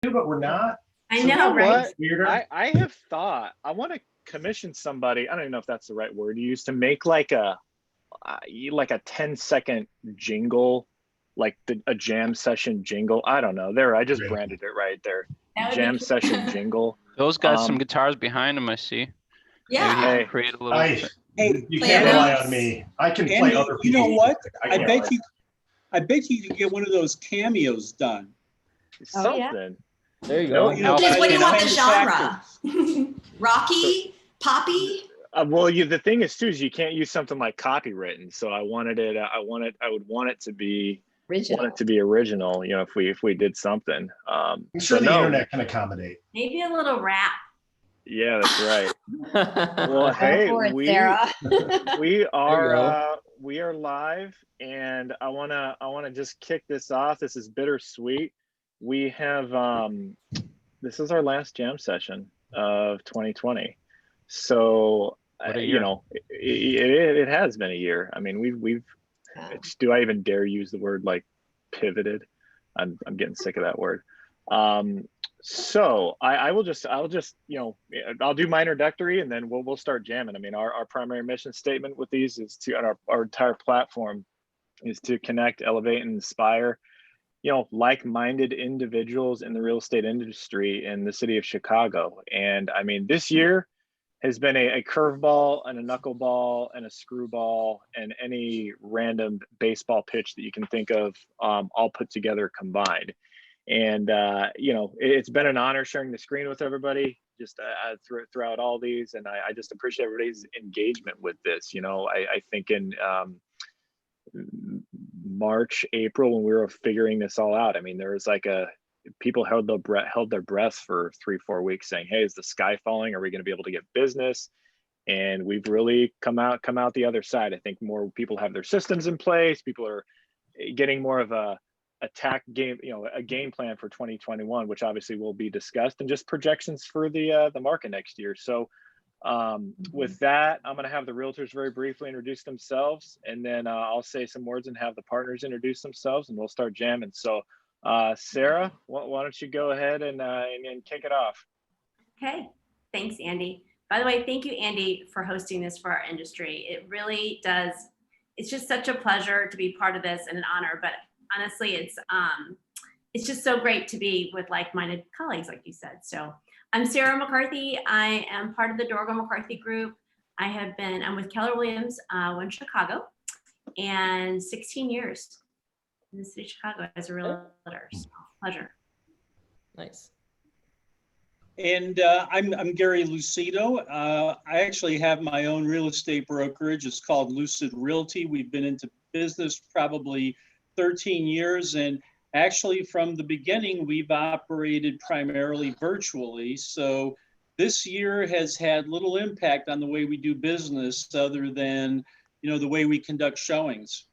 but we're not. I know, right? I have thought I want to commission somebody. I don't even know if that's the right word to use, to make like a 10-second jingle, like a jam session jingle. I don't know. There, I just branded it right there. Jam session jingle. Those got some guitars behind them, I see. Yeah. Maybe he can create a little. You can't rely on me. I can play other people. You know what? I bet you could get one of those cameos done. Something. Yeah. There you go. What do you want the genre? Rocky? Poppy? Well, the thing is too is you can't use something like copywritten. So I wanted it. I would want it to be original. Want it to be original. You know, if we did something. I'm sure the internet can accommodate. Maybe a little rap. Yeah, that's right. Well, hey, we are live, and I wanna just kick this off. This is bittersweet. We have this is our last jam session of 2020. So you know, it has been a year. I mean, we've do I even dare use the word like pivoted? I'm getting sick of that word. So I'll just you know, I'll do my introductory and then we'll start jamming. I mean, our primary mission statement with these is to, and our entire platform is to connect, elevate, and inspire, you know, like-minded individuals in the real estate industry in the city of Chicago. And I mean, this year has been a curveball and a knuckleball and a screwball and any random baseball pitch that you can think of, all put together combined. And, you know, it's been an honor sharing the screen with everybody just throughout all these. And I just appreciate everybody's engagement with this. You know, I think in March, April, when we were figuring this all out, I mean, there was like people held their breaths for 3-4 weeks saying, hey, is the sky falling? Are we going to be able to get business? And we've really come out the other side. I think more people have their systems in place. People are getting more of a game plan for 2021, which obviously will be discussed, and just projections for the market next year. So with that, I'm going to have the realtors very briefly introduce themselves, and then I'll say some words and have the partners introduce themselves, and we'll start jamming. So Sarah, why don't you go ahead and kick it off? Okay, thanks, Andy. By the way, thank you, Andy, for hosting this for our industry. It really does. It's just such a pleasure to be part of this and an honor, but honestly, it's just so great to be with like-minded colleagues, like you said. So I'm Sara McCarthy. I am part of the Dorgo McCarthy group. I'm with Keller Williams in Chicago, and 16 years in the city of Chicago as a realtor. So pleasure. Nice. And I'm Gary Lucido. I actually have my own real estate brokerage. It's called Lucid Realty. We've been into business probably 13 years, and actually from the beginning we've operated primarily virtually. So this year has had little impact on the way we do business other than, you know, the way we conduct showings.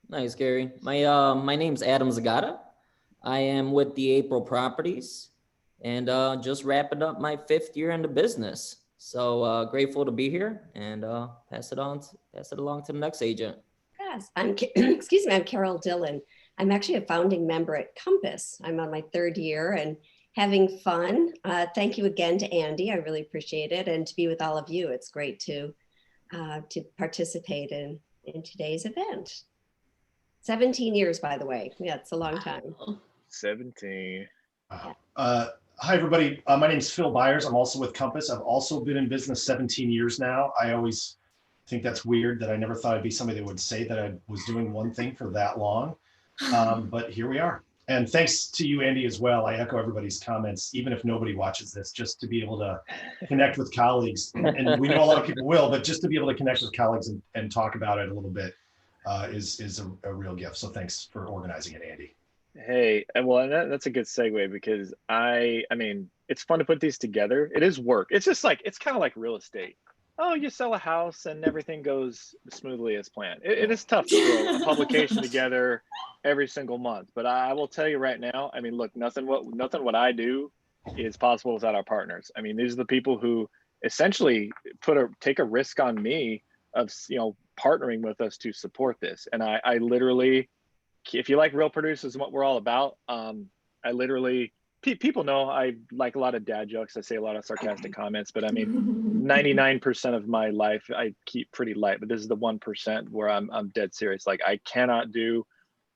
Nice, Gary. My name's Adam Zagata. I am with the April Properties and just wrapping up my 5th year into business. So grateful to be here, and pass it along to the next agent. Yes, I'm Caryl Dillon. I'm actually a founding member at Compass. I'm on my 3rd year and having fun. Thank you again to Andy. I really appreciate it. And to be with all of you, it's great to participate in today's event. 17 years, by the way. Yeah, it's a long time. 17. Hi, everybody. My name is Phil Byers. I'm also with Compass. I've also been in business 17 years now. I always think that's weird that I never thought I'd be somebody that would say that I was doing one thing for that long. But here we are. And thanks to you, Andy, as well. I echo everybody's comments, even if nobody watches this, just to be able to connect with colleagues. And we know a lot of people will, but just to be able to connect with colleagues and talk about it a little bit is a real gift. So thanks for organizing it, Andy. Hey, well, that's a good segue, because I mean, it's fun to put these together. It is work. It's just like, it's kind of like real estate. Oh, you sell a house and everything goes smoothly as planned. It is tough to throw a publication together every single month. But I will tell you right now, I mean, look, nothing what I do is possible without our partners. I mean, these are the people who essentially take a risk on me of, you know, partnering with us to support this. And I literally, if you like real producers and what we're all about, I literally, people know I like a lot of dad jokes. I say a lot of sarcastic comments, but I mean, 99% of my life I keep pretty light, but this is the 1% where I'm dead serious. Like, I cannot do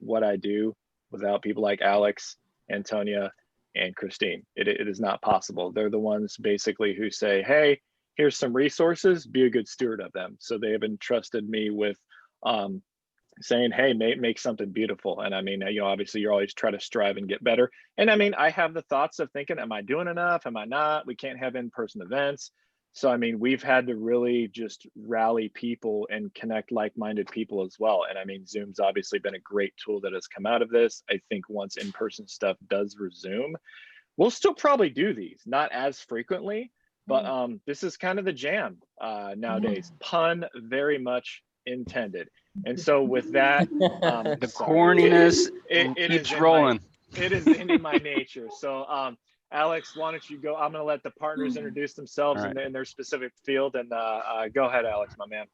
what I do without people like Alex, Antonia, and Christine. It is not possible. They're the ones basically who say, hey, here's some resources, be a good steward of them. So they have entrusted me with saying, hey, make something beautiful. And I mean, you know, obviously you're always trying to strive and get better. And I mean, I have the thoughts of thinking, am I doing enough? Am I not? We can't have in-person events. So, I mean, we've had to really just rally people and connect like-minded people as well. And I mean, Zoom's obviously been a great tool that has come out of this. I think once in-person stuff does resume, we'll still probably do these, not as frequently, but this is kind of the jam nowadays. Pun very much intended. And so with that, The corniness it keeps is rolling. It is in my nature. So Alex, why don't you go? I'm going to let the partners introduce themselves in their specific field, and go ahead, Alex, my man.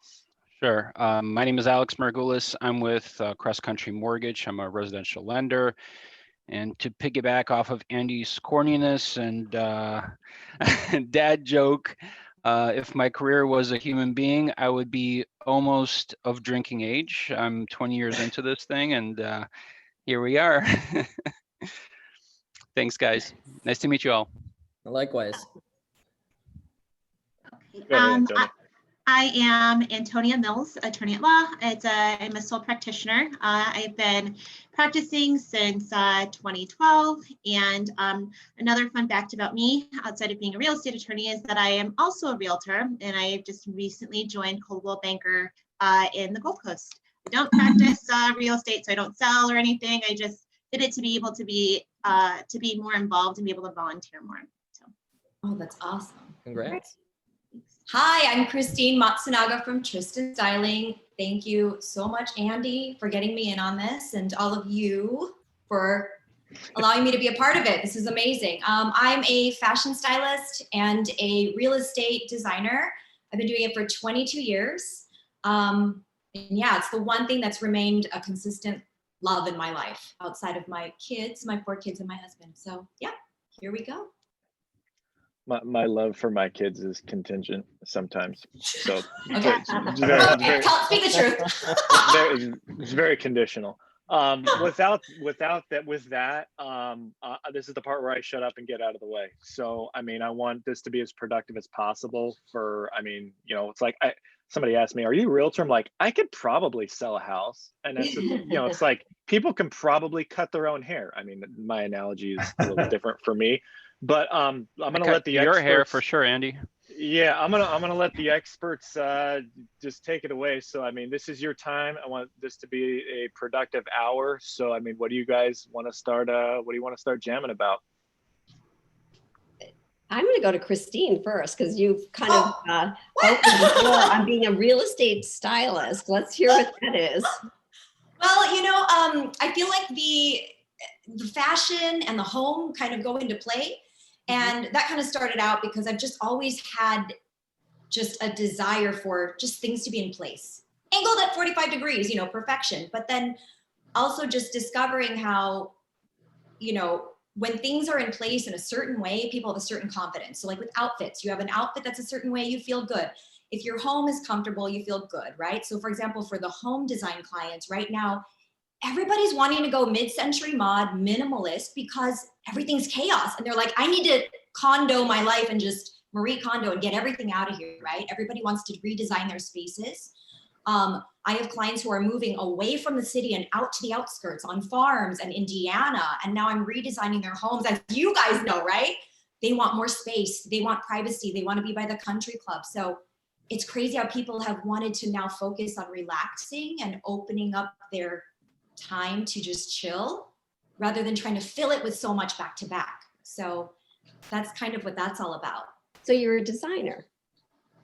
Sure. My name is Alex Margulis. I'm with CrossCountry Mortgage. I'm a residential lender. And to piggyback off of Andy's corniness and dad joke, if my career was a human being, I would be almost of drinking age. I'm 20 years into this thing, and here we are. Thanks, guys. Nice to meet you all. Likewise. Go ahead, Antonia. I am Antonia Mills, attorney at law. I'm a sole practitioner. I've been practicing since 2012. And another fun fact about me, outside of being a real estate attorney, is that I am also a realtor. And I just recently joined Coldwell Banker in the Gold Coast. I don't practice real estate, so I don't sell or anything. I just did it to be able to be more involved and be able to volunteer more. So. Oh, that's awesome. Congrats. Hi, I'm Christine Matsunaga from Tristan Styling. Thank you so much, Andy, for getting me in on this, and all of you for allowing me to be a part of it. This is amazing. I'm a fashion stylist and a real estate designer. I've been doing it for 22 years. And yeah, it's the one thing that's remained a consistent love in my life outside of my kids, my 4 kids and my husband. So yeah, here we go. My love for my kids is contingent sometimes. So Okay. Speak the truth. It's very conditional. With that, this is the part where I shut up and get out of the way. So, I mean, I want this to be as productive as possible for, I mean, you know, it's like, somebody asked me, are you a realtor? I'm like, I could probably sell a house. And it's, you know, it's like, people can probably cut their own hair. I mean, my analogy is a little different for me. But I'm gonna let the your experts, hair for sure, Andy. Yeah, I'm gonna let the experts just take it away. So I mean, this is your time. I want this to be a productive hour. So I mean, what do you guys want to start? What do you want to start jamming about? I'm going to go to Christine first because you've kind of opened the door on being a real estate stylist. Let's hear what that is. Well, you know, I feel like the fashion and the home kind of go into play. And that kind of started out because I've just always had just a desire for just things to be in place. Angled at 45 degrees, you know, perfection. But then also just discovering how, you know, when things are in place in a certain way, people have a certain confidence. So like with outfits, you have an outfit that's a certain way, you feel good. If your home is comfortable, you feel good, right? So for example, for the home design clients right now, everybody's wanting to go mid-century mod, minimalist, because everything's chaos. And they're like, I need to condo my life and just Marie Kondo and get everything out of here, right? Everybody wants to redesign their spaces. I have clients who are moving away from the city and out to the outskirts on farms and Indiana. And now I'm redesigning their homes. As you guys know, right? They want more space. They want privacy. They want to be by the country club. So it's crazy how people have wanted to now focus on relaxing and opening up their time to just chill rather than trying to fill it with so much back to back. So that's kind of what that's all about. So you're a designer.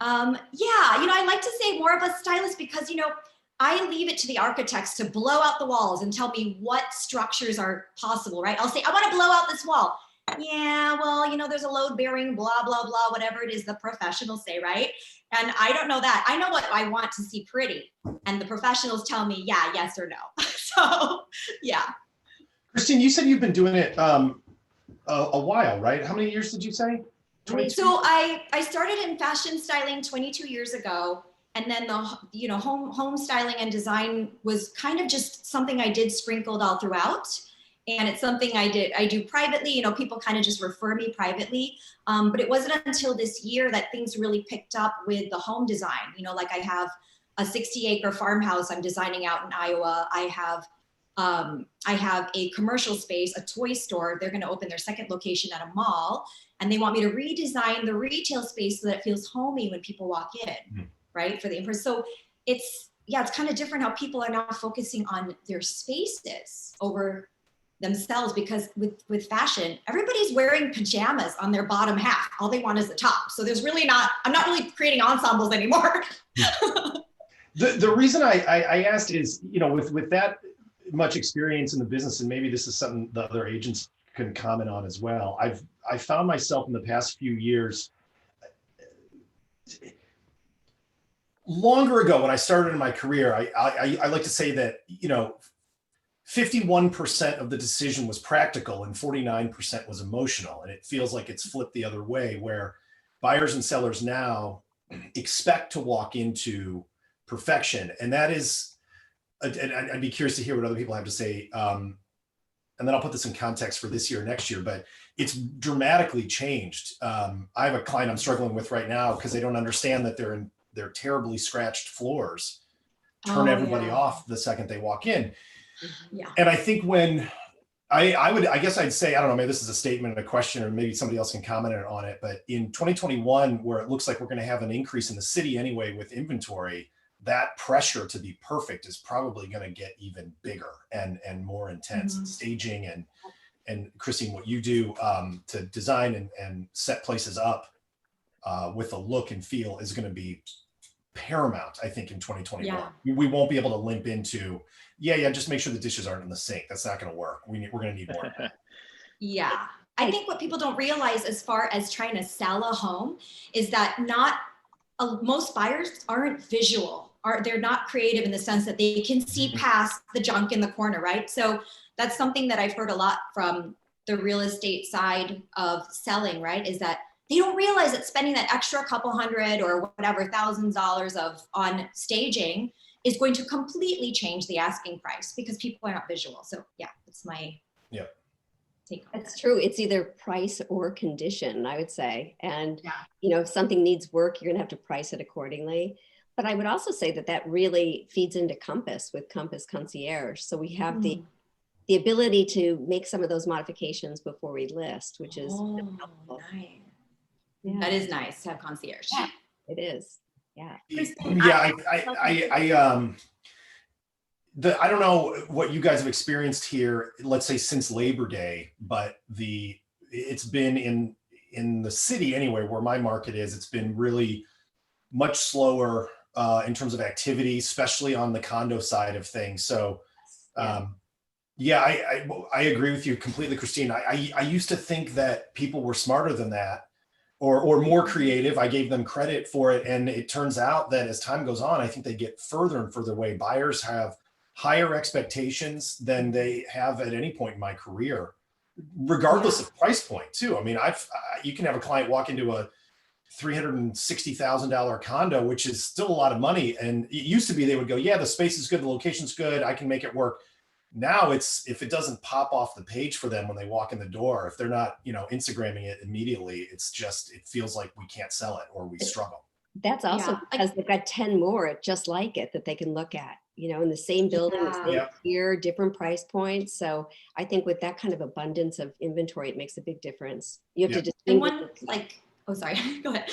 Yeah, you know, I like to say more of a stylist because, you know, I leave it to the architects to blow out the walls and tell me what structures are possible, right? I'll say, I want to blow out this wall. Yeah, well, you know, there's a load bearing, blah, blah, blah, whatever it is the professionals say, right? And I don't know that. I know what I want to see pretty. And the professionals tell me, yeah, yes or no. So, yeah. Christine, you said you've been doing it a while, right? How many years did you say? 22? So I started in fashion styling 22 years ago. And then the home styling and design was kind of just something I did sprinkled all throughout. And it's something I do privately, people kind of just refer me privately. But it wasn't until this year that things really picked up with the home design. Like I have a 60-acre farmhouse I'm designing out in Iowa. I have a commercial space, a toy store. They're going to open their second location at a mall. And they want me to redesign the retail space so that it feels homey when people walk in, right? For the impress. So it's kind of different how people are now focusing on their spaces over themselves, because with fashion, everybody's wearing pajamas on their bottom half. All they want is the top. So I'm not really creating ensembles anymore. The reason I asked is, with that much experience in the business, and maybe this is something the other agents can comment on as well. I found myself in the past few years, longer ago when I started in my career, I like to say that, 51% of the decision was practical and 49% was emotional. And it feels like it's flipped the other way, where buyers and sellers now expect to walk into perfection. And that is, and I'd be curious to hear what other people have to say. And then I'll put this in context for this year, next year, but it's dramatically changed. I have a client I'm struggling with right now because they don't understand that they're terribly scratched floors turn everybody off the second they walk in. Yeah. And I think when I guess I'd say, I don't know, maybe this is a statement and a question, or maybe somebody else can comment on it, but in 2021, where it looks like we're going to have an increase in the city anyway with inventory, that pressure to be perfect is probably going to get even bigger and more intense. Staging and Christine, what you do to design and set places up with a look and feel is going to be paramount, I think, in 2021. Yeah. We won't be able to limp into, just make sure the dishes aren't in the sink. That's not going to work. We're going to need more. Yeah. I think what people don't realize as far as trying to sell a home is that most buyers aren't visual. They're not creative in the sense that they can see past the junk in the corner, right? So that's something that I've heard a lot from the real estate side of selling, right? Is that they don't realize that spending that extra couple hundred or whatever $1,000s on staging is going to completely change the asking price because people are not visual. So that's my take on That's true. It's either price or condition, I would say. And if something needs work, you're gonna have to price it accordingly. But I would also say that really feeds into Compass with Compass Concierge. So we have the ability to make some of those modifications before we list, which is helpful. Nice. Yeah. That is nice to have concierge. Yeah, it is. Yeah. I don't know what you guys have experienced here, let's say since Labor Day, but it's been in the city anyway, where my market is, it's been really much slower in terms of activity, especially on the condo side of things. So I agree with you completely, Christine. I used to think that people were smarter than that, or more creative. I gave them credit for it. And it turns out that as time goes on, I think they get further and further away. Buyers have higher expectations than they have at any point in my career, regardless of price point too. I mean, you can have a client walk into a $360,000 condo, which is still a lot of money. And it used to be, they would go, the space is good, the location's good, I can make it work. Now it's, if it doesn't pop off the page for them when they walk in the door, if they're not, Instagramming it immediately, it feels like we can't sell it or we struggle. That's also because they've got 10 more just like it that they can look at, in the same building, the same year, different price points. So I think with that kind of abundance of inventory, it makes a big difference. You have to just go ahead.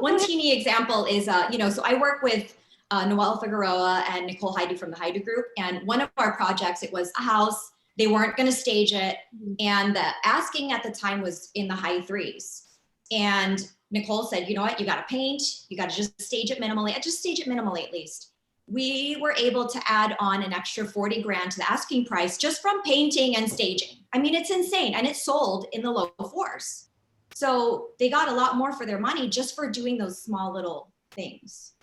One teeny example is, so I work with Noelle Figueroa and Nicole Heidi from the Heidi Group. And one of our projects, it was a house. They weren't going to stage it. And the asking at the time was in the high threes. And Nicole said, you know what, you got to paint. You got to just stage it minimally. Just stage it minimally at least. We were able to add on an extra 40 grand to the asking price just from painting and staging. I mean, it's insane. And it sold in the low fours. So they got a lot more for their money just for doing those small little things.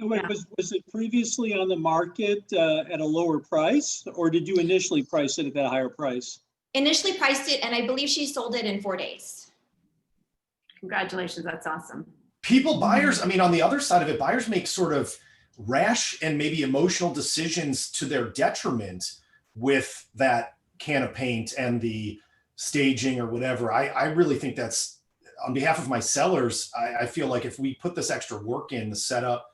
Was it previously on the market at a lower price, or did you initially price it at that higher price? initially priced it, and I believe she sold it in 4 days. Congratulations, that's awesome. Buyers, I mean, on the other side of it, buyers make sort of rash and maybe emotional decisions to their detriment with that can of paint and the staging or whatever. I really think that's, on behalf of my sellers, I feel like if we put this extra work in, the setup,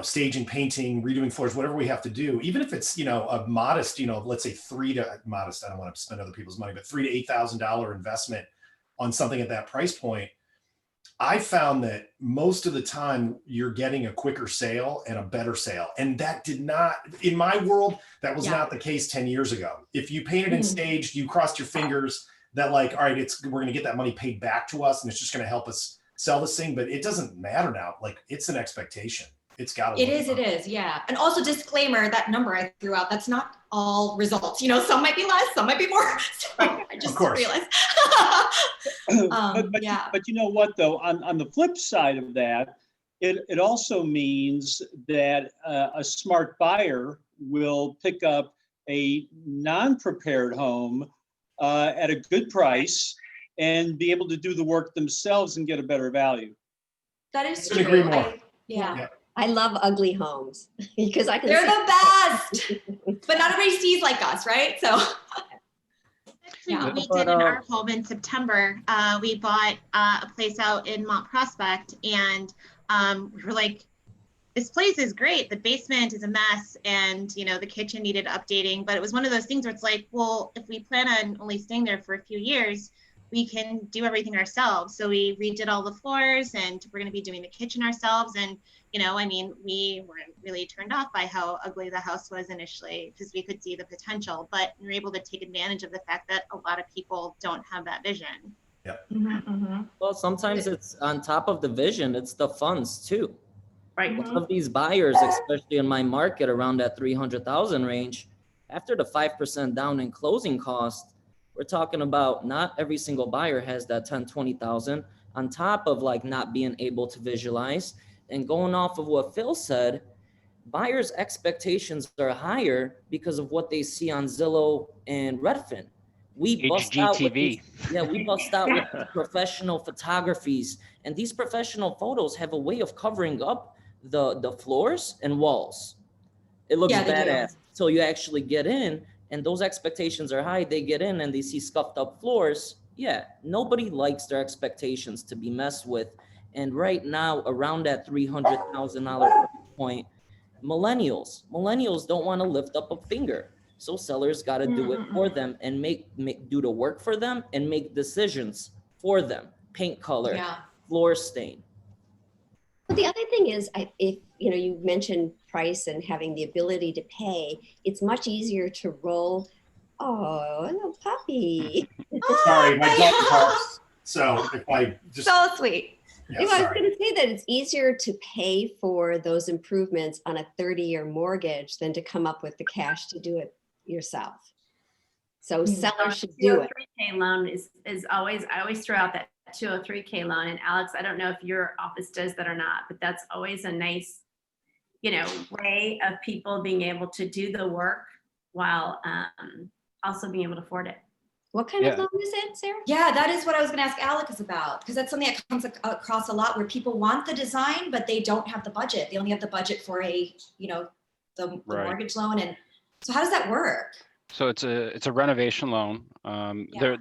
staging, painting, redoing floors, whatever we have to do, even if it's, a modest, let's say modest, I don't want to spend other people's money, but $3,000 to $8,000 investment on something at that price point, I found that most of the time you're getting a quicker sale and a better sale. And that did not, in my world, that was not the case 10 years ago. If you painted and staged, you crossed your fingers that like, all right, we're going to get that money paid back to us and it's just going to help us sell this thing. But it doesn't matter now. Like, it's an expectation. It's got to. It is. Yeah. And also disclaimer, that number I threw out, that's not all results. Some might be less, some might be more. So I just realized. But you know what though, on the flip side of that, it also means that a smart buyer will pick up a non-prepared home at a good price and be able to do the work themselves and get a better value. That is true. I agree more. Yeah. I love ugly homes because they're the best, but not everybody sees like us, right? So what we did in our home in September. We bought a place out in Mont Prospect, and we were like, this place is great. The basement is a mess, and the kitchen needed updating. But it was one of those things where it's like, well, if we plan on only staying there for a few years, we can do everything ourselves. So we redid all the floors, and we're going to be doing the kitchen ourselves. And we weren't really turned off by how ugly the house was initially because we could see the potential, but we were able to take advantage of the fact that a lot of people don't have that vision. Yeah. Well, sometimes it's on top of the vision, it's the funds too. Right. One of these buyers, especially in my market around that 300,000 range, after the 5% down in closing cost, we're talking about not every single buyer has that 10, 20,000 on top of like not being able to visualize. And going off of what Phil said, buyers' expectations are higher because of what they see on Zillow and Redfin. We bust out with these, we bust out with professional photographies, and these professional photos have a way of covering up the floors and walls. It looks badass. So you actually get in, and those expectations are high. They get in and they see scuffed up floors. Yeah, nobody likes their expectations to be messed with. And right now, around that $300,000 point, millennials don't want to lift up a finger. So sellers got to do it for them and do the work for them and make decisions for them. Paint color, floor stain. But the other thing is, if you mentioned price and having the ability to pay, it's much easier to roll. Oh, a little puppy. Sorry, my dog barks. So if I just so sweet. I was going to say that it's easier to pay for those improvements on a 30-year mortgage than to come up with the cash to do it yourself. So sellers should do it. 203K loan is always, I always throw out that 203K loan. And Alex, I don't know if your office does that or not, but that's always a nice, way of people being able to do the work while also being able to afford it. What kind of loan is it, Sarah? Yeah, that is what I was going to ask Alex about, because that's something that comes across a lot where people want the design, but they don't have the budget. They only have the budget for the mortgage loan. And so how does that work? So it's a renovation loan.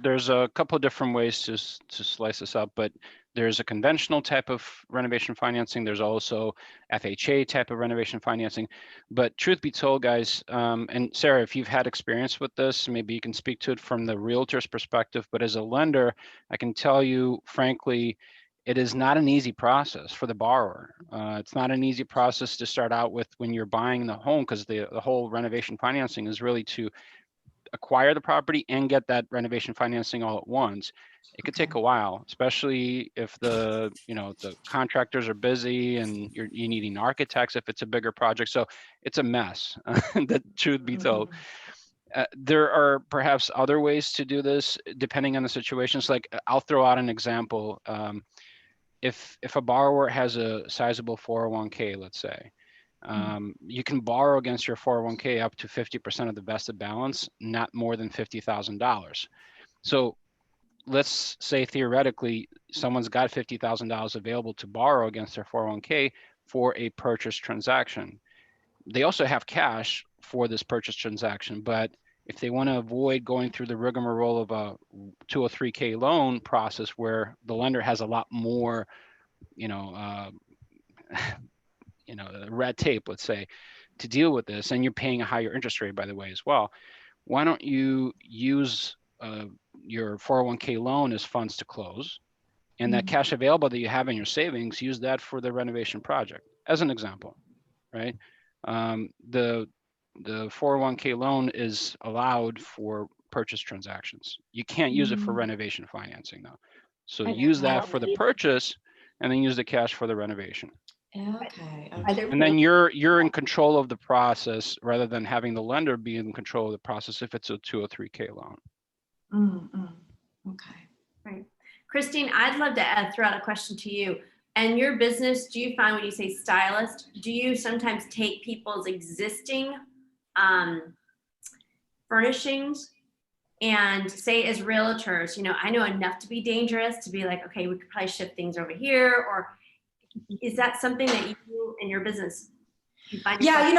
There's a couple of different ways to slice this up, but there's a conventional type of renovation financing. There's also FHA type of renovation financing. But truth be told, guys, and Sarah, if you've had experience with this, maybe you can speak to it from the realtor's perspective. But as a lender, I can tell you, frankly, it is not an easy process for the borrower. It's not an easy process to start out with when you're buying the home, because the whole renovation financing is really to acquire the property and get that renovation financing all at once. It could take a while, especially if the contractors are busy and you're needing architects if it's a bigger project. So it's a mess, the truth be told. There are perhaps other ways to do this depending on the situations. Like I'll throw out an example. If a borrower has a sizable 401k, let's say, You can borrow against your 401k up to 50% of the vested balance, not more than $50,000. So let's say theoretically, someone's got $50,000 available to borrow against their 401k for a purchase transaction. They also have cash for this purchase transaction, but if they want to avoid going through the rigmarole of a 203k loan process where the lender has a lot more, red tape, let's say, to deal with this, and you're paying a higher interest rate, by the way, as well, why don't you use your 401k loan as funds to close, and that cash available that you have in your savings, use that for the renovation project, as an example, right? The 401k loan is allowed for purchase transactions. You can't use it for renovation financing though. So use that for the purchase and then use the cash for the renovation. Okay. And then you're in control of the process rather than having the lender be in control of the process if it's a 203k loan. Okay. Right. Christine, I'd love to throw out a question to you. And your business, do you find when you say stylist, do you sometimes take people's existing furnishings and say as realtors, I know enough to be dangerous to be like, okay, we could probably shift things over here, or is that something that you do in your business? Yeah,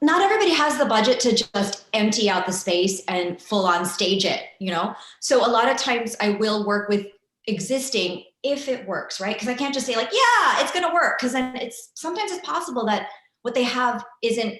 not everybody has the budget to just empty out the space and full on stage it, So a lot of times I will work with existing if it works, right? Because I can't just say like, yeah, it's going to work. Because then sometimes it's possible that what they have isn't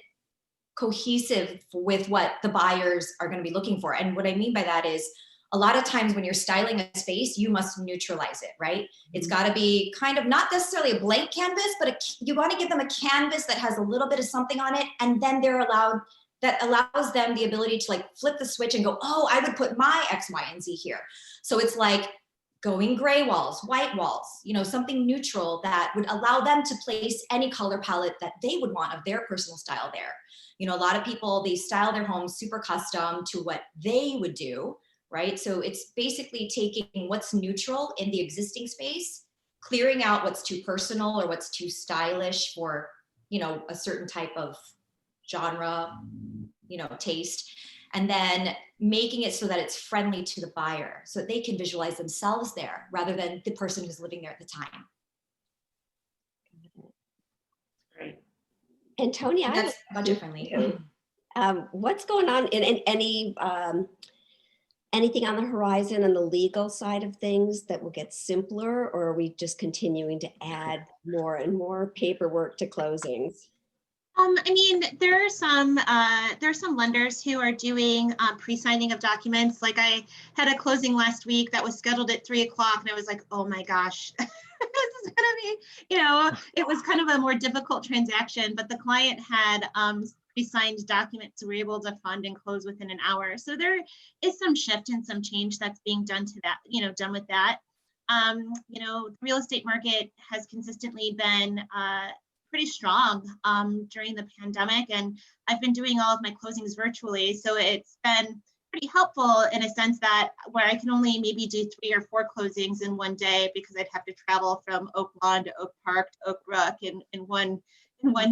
cohesive with what the buyers are going to be looking for. And what I mean by that is a lot of times when you're styling a space, you must neutralize it, right? It's got to be kind of not necessarily a blank canvas, but you want to give them a canvas that has a little bit of something on it. And then that allows them the ability to like flip the switch and go, oh, I would put my X, Y, and Z here. So it's like going gray walls, white walls, something neutral that would allow them to place any color palette that they would want of their personal style there. A lot of people, they style their homes super custom to what they would do, right? So it's basically taking what's neutral in the existing space, clearing out what's too personal or what's too stylish for, a certain type of genre, taste, and then making it so that it's friendly to the buyer so that they can visualize themselves there rather than the person who's living there at the time. Great. Antonia, That's budget friendly. What's going on in any anything on the horizon on the legal side of things that will get simpler, or are we just continuing to add more and more paperwork to closings? There are some lenders who are doing pre-signing of documents. Like I had a closing last week that was scheduled at 3 o'clock, and I was like, oh my gosh, this is gonna be, it was kind of a more difficult transaction, but the client had pre-signed documents, so we were able to fund and close within an hour. So there is some shift and some change that's being done to that, done with that. The real estate market has consistently been pretty strong during the pandemic, and I've been doing all of my closings virtually, so it's been pretty helpful in a sense that where I can only maybe do 3 or 4 closings in one day because I'd have to travel from Oak Lawn to Oak Park to Oak Brook in one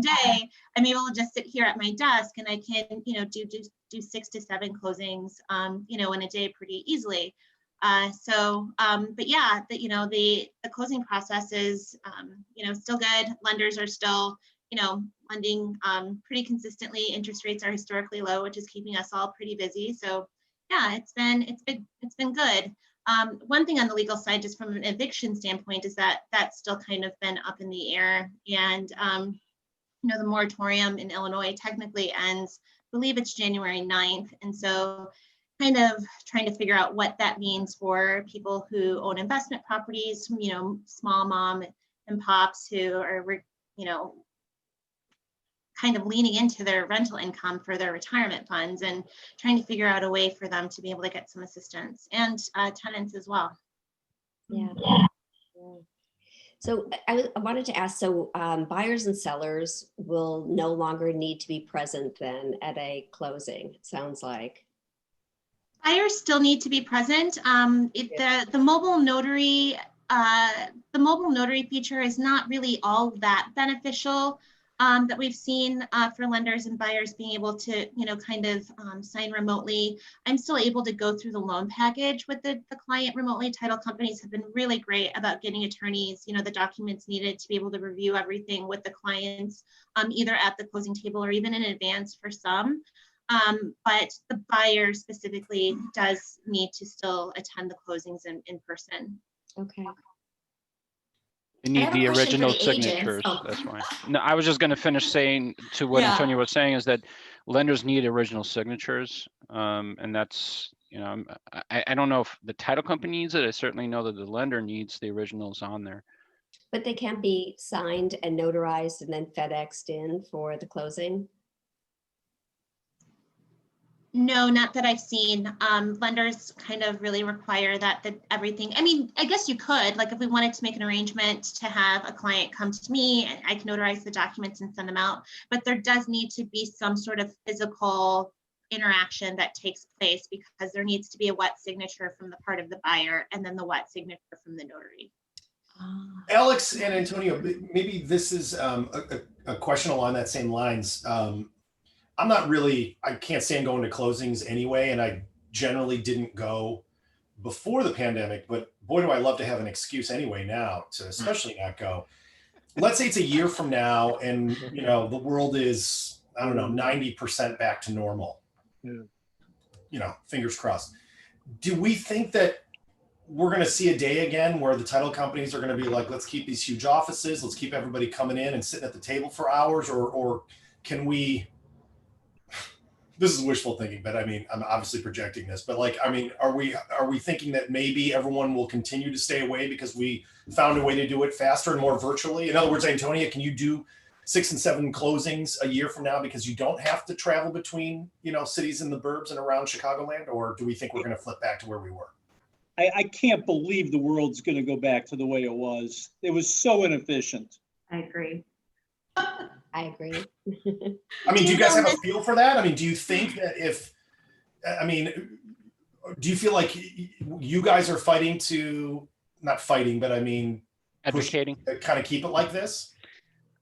day. I'm able to just sit here at my desk and I can do 6 to 7 closings in a day pretty easily. But yeah, the closing process is, still good. Lenders are still, lending pretty consistently. Interest rates are historically low, which is keeping us all pretty busy. So yeah, it's been good. One thing on the legal side, just from an eviction standpoint, is that that's still kind of been up in the air. And, the moratorium in Illinois technically ends, I believe it's January 9th. And so kind of trying to figure out what that means for people who own investment properties, small mom and pops who are, kind of leaning into their rental income for their retirement funds and trying to figure out a way for them to be able to get some assistance, and tenants as well. Yeah. So I wanted to ask, so buyers and sellers will no longer need to be present then at a closing, it sounds like. Buyers still need to be present. The mobile notary feature is not really all that beneficial that we've seen for lenders and buyers being able to, kind of sign remotely. I'm still able to go through the loan package with the client remotely. Title companies have been really great about getting attorneys, the documents needed to be able to review everything with the clients, either at the closing table or even in advance for some. But the buyer specifically does need to still attend the closings in person. Okay. They need have a the question for original the agents. signatures, Oh. that's why. No, I was just gonna finish saying to what Yeah. Antonia was saying is that lenders need original signatures. And that's, I don't know if the title company needs it. I certainly know that the lender needs the originals on there. But they can't be signed and notarized and then FedExed in for the closing? No, not that I've seen. Lenders kind of really require that everything, I mean, I guess you could, like if we wanted to make an arrangement to have a client come to me and I can notarize the documents and send them out, but there does need to be some sort of physical interaction that takes place because there needs to be a wet signature from the part of the buyer and then the wet signature from the notary. Alex and Antonio, maybe this is a question along that same lines. I can't stand going to closings anyway, and I generally didn't go before the pandemic, but boy, do I love to have an excuse anyway now to especially not go. Let's say it's a year from now and, the world is, I don't know, 90% back to normal. Yeah. Fingers crossed. Do we think that we're going to see a day again where the title companies are going to be like, let's keep these huge offices, let's keep everybody coming in and sitting at the table for hours, or can we, this is wishful thinking, but I mean, I'm obviously projecting this, but are we thinking that maybe everyone will continue to stay away because we found a way to do it faster and more virtually? In other words, Antonia, can you do 6 and 7 closings a year from now because you don't have to travel between, cities in the burbs and around Chicagoland? Or do we think we're going to flip back to where we were? I can't believe the world's going to go back to the way it was. It was so inefficient. I agree. I agree. I mean, do you guys have a feel for that? I mean, do you think that do you feel like you guys are fighting to, not fighting, but I mean, Advocating. Kind of keep it like this?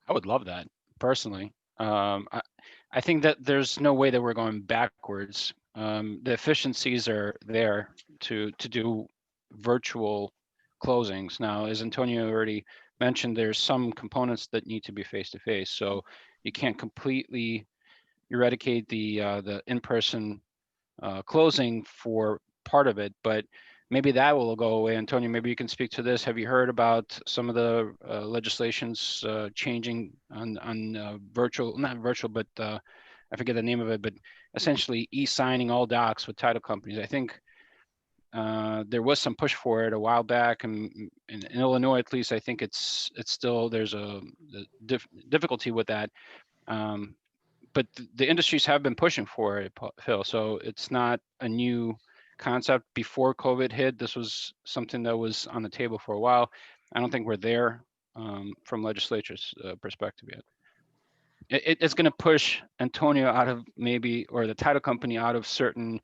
I would love that personally. I think that there's no way that we're going backwards. The efficiencies are there to do virtual closings. Now, as Antonio already mentioned, there's some components that need to be face-to-face. So you can't completely eradicate the in-person closing for part of it, but maybe that will go away. Antonio, maybe you can speak to this. Have you heard about some of the legislations changing on virtual, not virtual, but I forget the name of it, but essentially e-signing all docs with title companies? I think there was some push for it a while back, and in Illinois, at least, I think it's still, there's a difficulty with that. But the industries have been pushing for it, Phil. So it's not a new concept. Before COVID hit, this was something that was on the table for a while. I don't think we're there from legislature's perspective yet. It's going to push Antonio out of or the title company out of certain,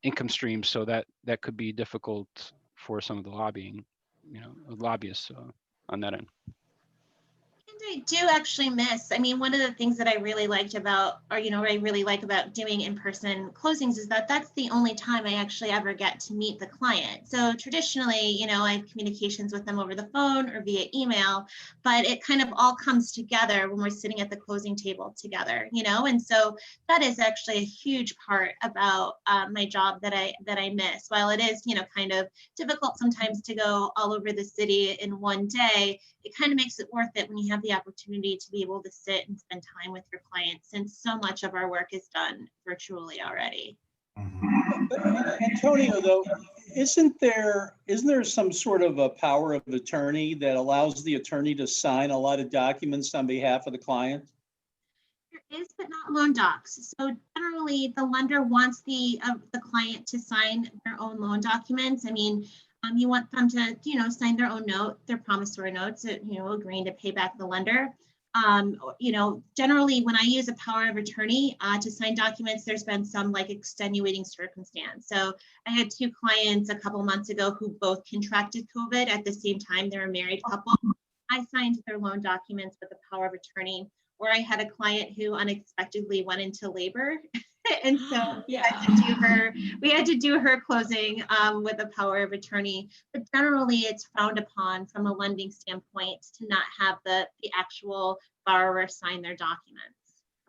income streams. So that could be difficult for some of the lobbying, lobbyists on that end. I do actually miss, one of the things that I really liked about, what I really like about doing in-person closings is that that's the only time I actually ever get to meet the client. So traditionally, I have communications with them over the phone or via email, but it kind of all comes together when we're sitting at the closing table together, and so that is actually a huge part about my job that I miss. While it is, kind of difficult sometimes to go all over the city in one day, it kind of makes it worth it when you have the opportunity to be able to sit and spend time with your clients, since so much of our work is done virtually already. But Antonio, though, isn't there some sort of a power of attorney that allows the attorney to sign a lot of documents on behalf of the client? There is, but not loan docs. So generally, the lender wants the client to sign their own loan documents. You want them to, sign their own note, their promissory notes, agreeing to pay back the lender. Generally, when I use a power of attorney to sign documents, there's been some extenuating circumstance. So I had 2 clients a couple months ago who both contracted COVID at the same time. They're a married couple. I signed their loan documents with the power of attorney, where I had a client who unexpectedly went into labor. And so we had to do her closing with the power of attorney. But generally, it's frowned upon from a lending standpoint to not have the actual borrower sign their documents.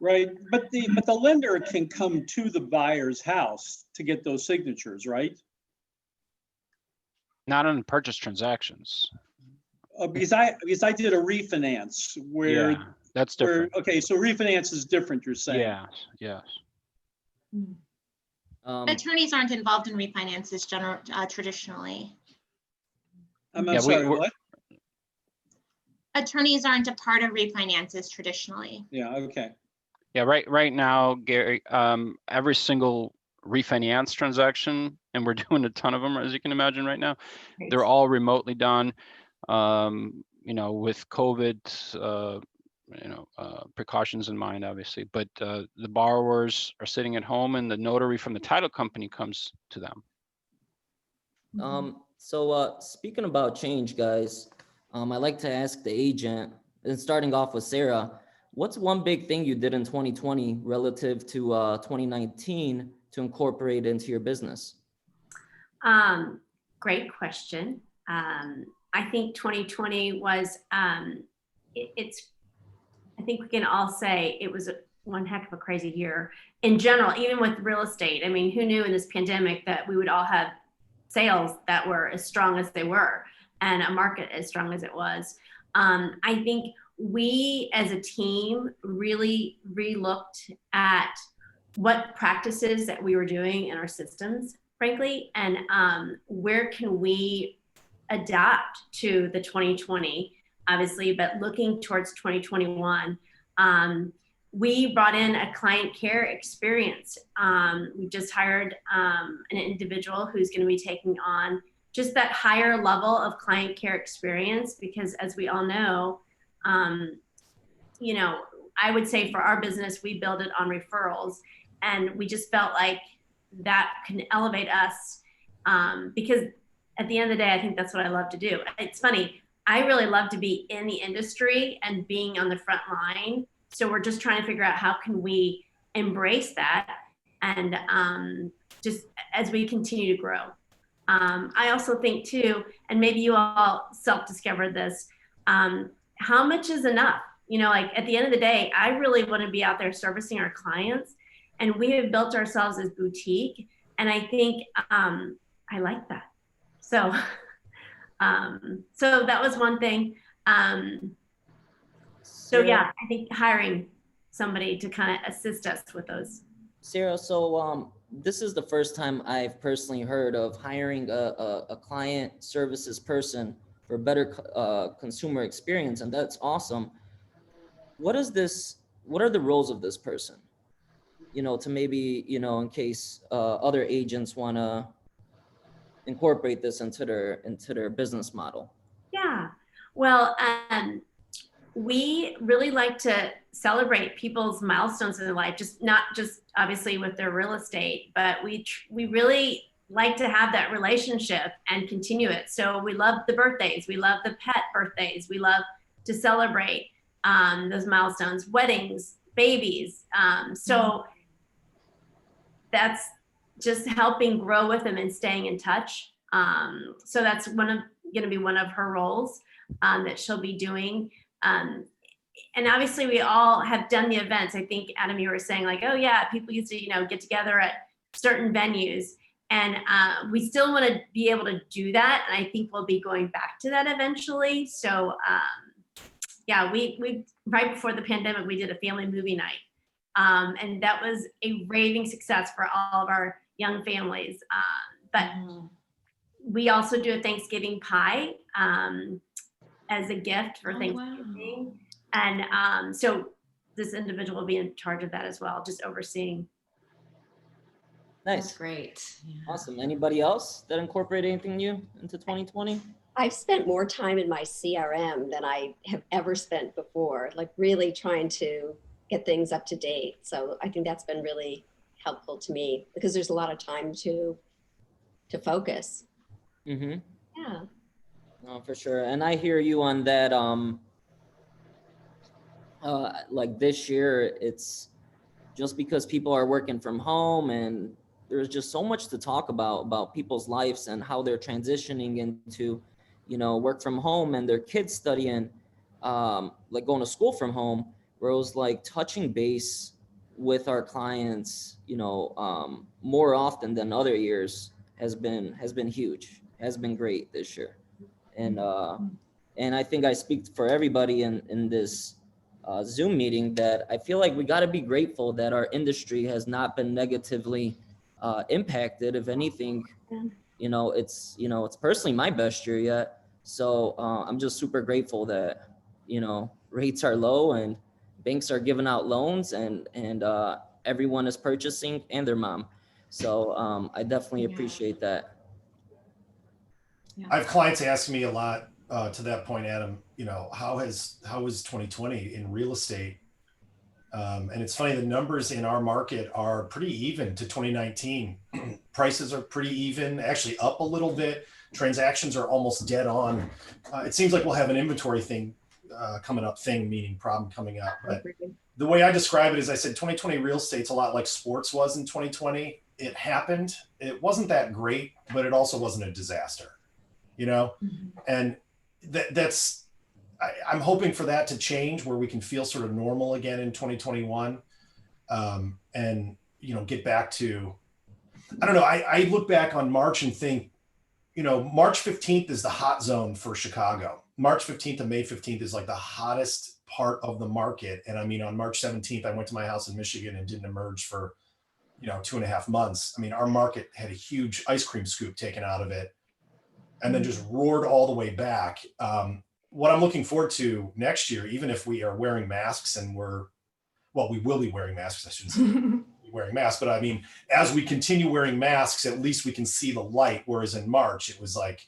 Right, but the lender can come to the buyer's house to get those signatures, right? Not on purchase transactions. Because I did a refinance where, Yeah, that's different. okay, so refinance is different, you're saying? Yeah, yes. Attorneys aren't involved in refinances traditionally. I'm Yeah, sorry, what? Attorneys aren't a part of refinances traditionally. Yeah, okay. Yeah, right now, Gary, every single refinance transaction, and we're doing a ton of them, as you can imagine right now, they're all remotely done. With COVID, precautions in mind, obviously, but the borrowers are sitting at home and the notary from the title company comes to them. So speaking about change, guys, I'd like to ask the agent, and starting off with Sarah, what's one big thing you did in 2020 relative to 2019 to incorporate into your business? Great question. I think 2020 was, I think we can all say it was one heck of a crazy year in general, even with real estate. I mean, who knew in this pandemic that we would all have sales that were as strong as they were and a market as strong as it was. I think we as a team really re-looked at what practices that we were doing in our systems, frankly, and where can we adapt to the 2020, obviously, but looking towards 2021. We brought in a client care experience. We just hired an individual who's going to be taking on just that higher level of client care experience, because as we all know, I would say for our business, we build it on referrals, and we just felt like that can elevate us because at the end of the day, I think that's what I love to do. It's funny, I really love to be in the industry and being on the front line. So we're just trying to figure out how can we embrace that and just as we continue to grow. I also think too, and maybe you all self-discovered this, how much is enough? Like at the end of the day, I really want to be out there servicing our clients, and we have built ourselves as boutique. And I think I like that. So that was one thing. So yeah, I think hiring somebody to kind of assist us with those. Sarah, so this is the first time I've personally heard of hiring a client services person for better consumer experience, and that's awesome. What are the roles of this person? To maybe, in case other agents want to incorporate this into their business model. Yeah, well, we really like to celebrate people's milestones in their life, not just obviously with their real estate, but we really like to have that relationship and continue it. So we love the birthdays, we love the pet birthdays, we love to celebrate those milestones, weddings, babies. So that's just helping grow with them and staying in touch. So that's going to be one of her roles that she'll be doing. And obviously we all have done the events. I think, Adam, you were saying like, oh yeah, people used to, get together at certain venues, and we still want to be able to do that. And I think we'll be going back to that eventually. So yeah, we right before the pandemic, we did a family movie night. And that was a raving success for all of our young families. But we also do a Thanksgiving pie as a gift for Thanksgiving. Wow. And so this individual will be in charge of that as well, just overseeing. Nice. That's great. Yeah. Awesome. Anybody else that incorporate anything new into 2020? I've spent more time in my CRM than I have ever spent before, like really trying to get things up to date. So I think that's been really helpful to me because there's a lot of time to focus. Mm-hmm. Yeah. No, for sure. And I hear you on that. Like this year, it's just because people are working from home and there's just so much to talk about people's lives and how they're transitioning into, work from home and their kids studying, like going to school from home, where it was like touching base with our clients, more often than other years has been huge, has been great this year. And I think I speak for everybody in this Zoom meeting that I feel like we got to be grateful that our industry has not been negatively impacted. If anything, it's personally my best year yet. So I'm just super grateful that, rates are low and banks are giving out loans and everyone is purchasing and their mom. So I definitely appreciate that. I have clients ask me a lot to that point, Adam, how was 2020 in real estate? And it's funny, the numbers in our market are pretty even to 2019. Prices are pretty even, actually up a little bit. Transactions are almost dead on. It seems like we'll have an inventory thing coming up, meaning problem coming up. But the way I describe it is I said 2020 real estate's a lot like sports was in 2020. It happened. It wasn't that great, but it also wasn't a disaster, and that's, I'm hoping for that to change where we can feel sort of normal again in 2021 and, get back to, I don't know. I look back on March and think, March 15th is the hot zone for Chicago. March 15th to May 15th is like the hottest part of the market. And I mean, on March 17th, I went to my house in Michigan and didn't emerge for, 2.5 months. I mean, our market had a huge ice cream scoop taken out of it and then just roared all the way back. What I'm looking forward to next year, even if we are wearing masks and we will be wearing masks, I shouldn't say wearing masks, but I mean, as we continue wearing masks, at least we can see the light. Whereas in March, it was like,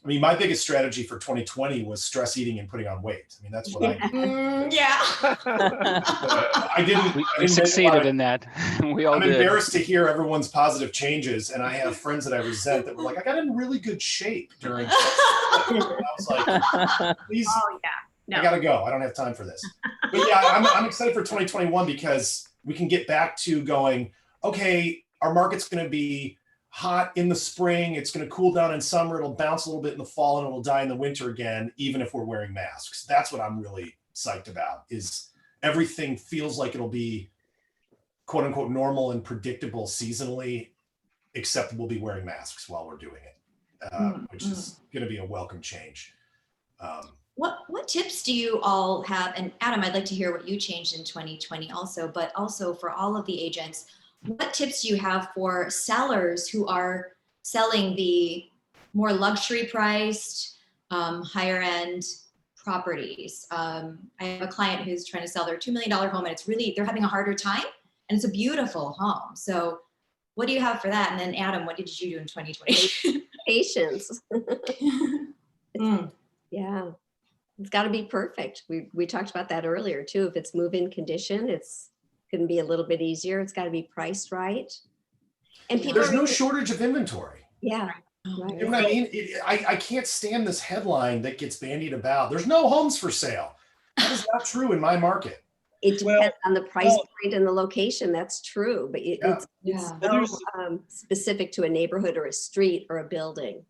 my biggest strategy for 2020 was stress eating and putting on weight. I mean, that's what I did. Yeah. I didn't. We succeeded in that. We all I'm did. embarrassed to hear everyone's positive changes. And I have friends that I resent that were like, I got in really good shape during. I was like, please. Oh yeah. No. I gotta go. I don't have time for this. But yeah, I'm excited for 2021 because we can get back to going, okay, our market's going to be hot in the spring. It's going to cool down in summer. It'll bounce a little bit in the fall and it'll die in the winter again, even if we're wearing masks. That's what I'm really psyched about, is everything feels like it'll be quote unquote normal and predictable seasonally, except we'll be wearing masks while we're doing it, which is going to be a welcome change. What tips do you all have? And Adam, I'd like to hear what you changed in 2020 also, but also for all of the agents, what tips do you have for sellers who are selling the more luxury priced, higher end properties? I have a client who's trying to sell their $2 million home and they're having a harder time and it's a beautiful home. So what do you have for that? And then Adam, what did you do in 2020? Patience. Yeah. It's got to be perfect. We talked about that earlier too. If it's move-in condition, it's going to be a little bit easier. It's got to be priced right. And people there's no shortage of inventory. Yeah. Right. You know what I mean? I can't stand this headline that gets bandied about. There's no homes for sale. That is not true in my market. It depends on the price point and the location. That's true, but it's so specific to a neighborhood or a street or a building.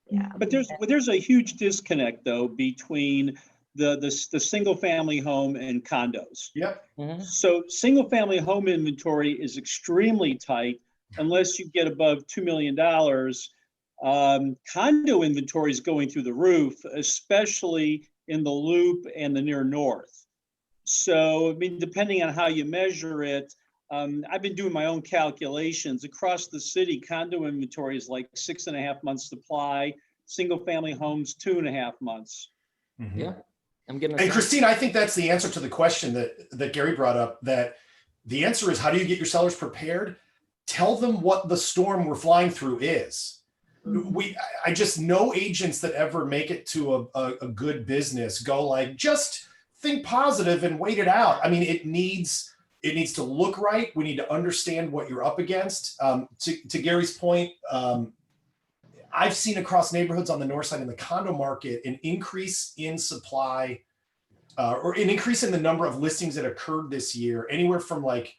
Yeah. But there's a huge disconnect though between the single family home and condos. Yep. Mm-hmm. So single family home inventory is extremely tight unless you get above $2 million. Condo inventory is going through the roof, especially in the Loop and the near north. So, I mean, depending on how you measure it, I've been doing my own calculations. Across the city, condo inventory is like 6.5 months supply, single family homes, 2.5 months. Mm-hmm. Yeah. And Christine, I think that's the answer to the question that Gary brought up, that the answer is, how do you get your sellers prepared? Tell them what the storm we're flying through is. I just know agents that ever make it to a good business go like, just think positive and wait it out. I mean, it needs to look right. We need to understand what you're up against. To Gary's point, I've seen across neighborhoods on the north side in the condo market an increase in supply or an increase in the number of listings that occurred this year, anywhere from like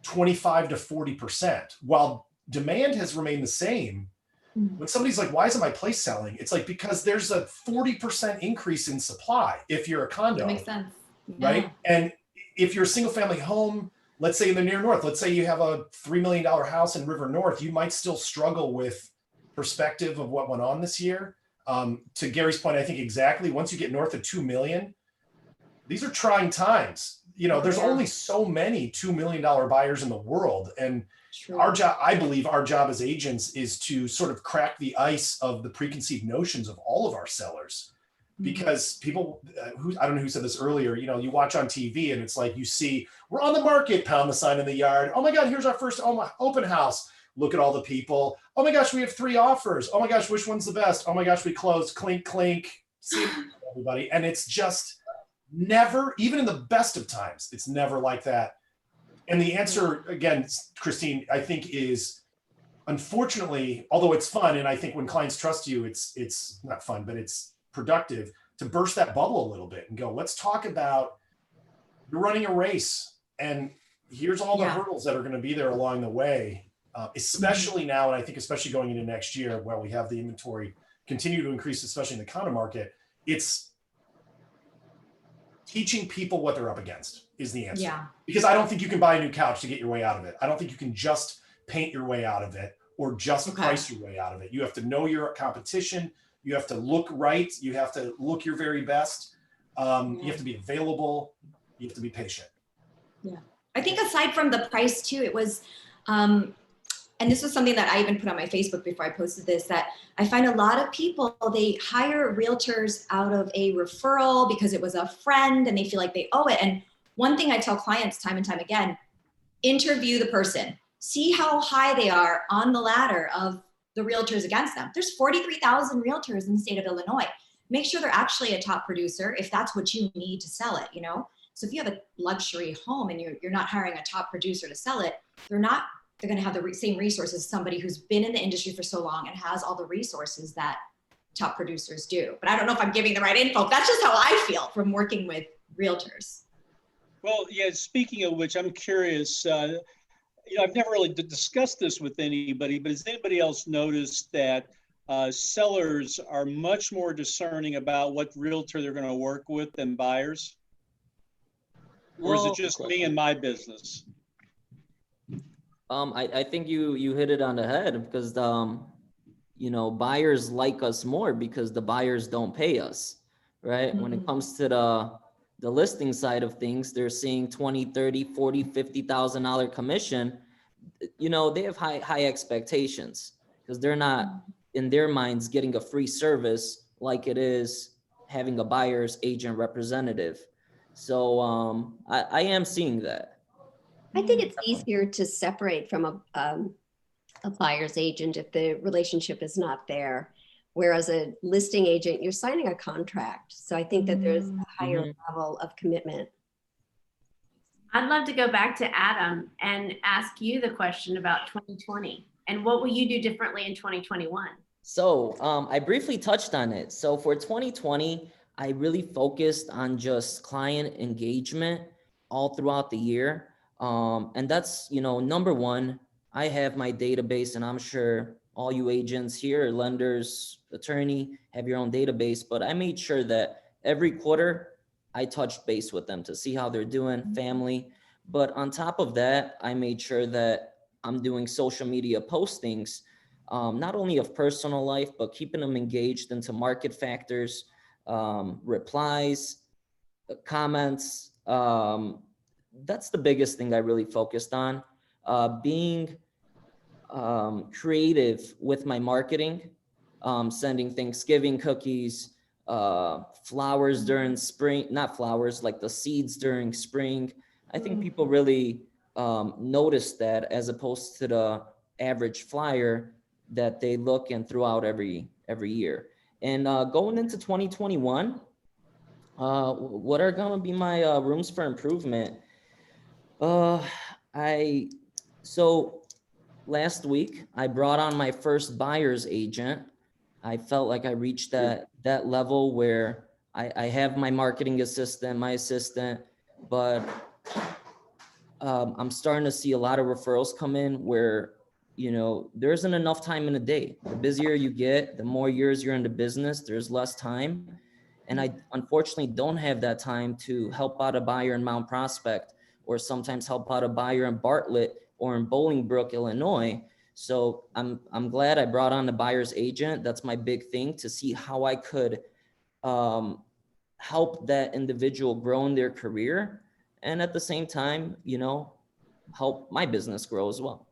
25 to 40%, while demand has remained the same. When somebody's like, why isn't my place selling? It's like, because there's a 40% increase in supply if you're a condo. That makes sense. Right? Yeah. And if you're a single family home, let's say in the near north, let's say you have a $3 million house in River North, you might still struggle with perspective of what went on this year. To Gary's point, I think exactly, once you get north of 2 million, these are trying times. You know, there's only so many $2 million buyers in the world. And our job, I believe our job as agents is to sort of crack the ice of the preconceived notions of all of our sellers. Because people I don't know who said this earlier, you know, you watch on TV and it's like, you see, we're on the market, pound the sign in the yard. Oh my God, here's our first open house. Look at all the people. Oh my gosh, we have 3 offers. Oh my gosh, which one's the best? Oh my gosh, we closed, clink, clink. See everybody. And it's just never, even in the best of times, it's never like that. And the answer, again, Christine, I think is, unfortunately, although it's fun, and I think when clients trust you, it's not fun, but it's productive to burst that bubble a little bit and go, let's talk about, you're running a race and here's all the hurdles that are going to be there along the way, especially now. And I think especially going into next year where we have the inventory continue to increase, especially in the condo market, it's teaching people what they're up against is the answer. Because I don't think you can buy a new couch to get your way out of it. I don't think you can just paint your way out of it or just price your way out of it. You have to know your competition. You have to look right. You have to look your very best. You have to be available. You have to be patient. Yeah. I think aside from the price too, it was, and this was something that I even put on my Facebook before I posted this, that I find a lot of people, they hire realtors out of a referral because it was a friend and they feel like they owe it. And one thing I tell clients time and time again, interview the person, see how high they are on the ladder of the realtors against them. There's 43,000 realtors in the state of Illinois. Make sure they're actually a top producer if that's what you need to sell it, you know? So if you have a luxury home and you're not hiring a top producer to sell it, they're going to have the same resources as somebody who's been in the industry for so long and has all the resources that top producers do. But I don't know if I'm giving the right info. That's just how I feel from working with realtors. Well, yeah, speaking of which, I'm curious, you know, I've never really discussed this with anybody, but has anybody else noticed that sellers are much more discerning about what realtor they're going to work with than buyers? Or is it just me and my business? I think you hit it on the head because, you know, buyers like us more because the buyers don't pay us, right? When it comes to the listing side of things, they're seeing 20, 30, 40, $50,000 commission. You know, they have high expectations because they're not in their minds getting a free service like it is having a buyer's agent representative. So I am seeing that. I think it's easier to separate from a buyer's agent if the relationship is not there. Whereas a listing agent, you're signing a contract. So I think that there's a higher level of commitment. I'd love to go back to Adam and ask you the question about 2020 and what will you do differently in 2021? So I briefly touched on it. So for 2020, I really focused on just client engagement all throughout the year. And that's, you know, number one, I have my database and I'm sure all you agents here, lenders, attorney, have your own database, but I made sure that every quarter I touched base with them to see how they're doing, family. But on top of that, I made sure that I'm doing social media postings, not only of personal life, but keeping them engaged into market factors, replies, comments. That's the biggest thing I really focused on, being creative with my marketing, sending Thanksgiving cookies, flowers during spring, not flowers, like the seeds during spring. I think people really notice that as opposed to the average flyer that they look and throw out every year. And going into 2021, what are gonna be my rooms for improvement? So last week I brought on my first buyer's agent. I felt like I reached that level where I have my marketing assistant, my assistant, but I'm starting to see a lot of referrals come in where, you know, there isn't enough time in a day. The busier you get, the more years you're into business, there's less time. And I unfortunately don't have that time to help out a buyer in Mount Prospect, or sometimes help out a buyer in Bartlett or in Bolingbrook, Illinois. So I'm glad I brought on the buyer's agent. That's my big thing, to see how I could help that individual grow in their career, and at the same time, you know, help my business grow as well.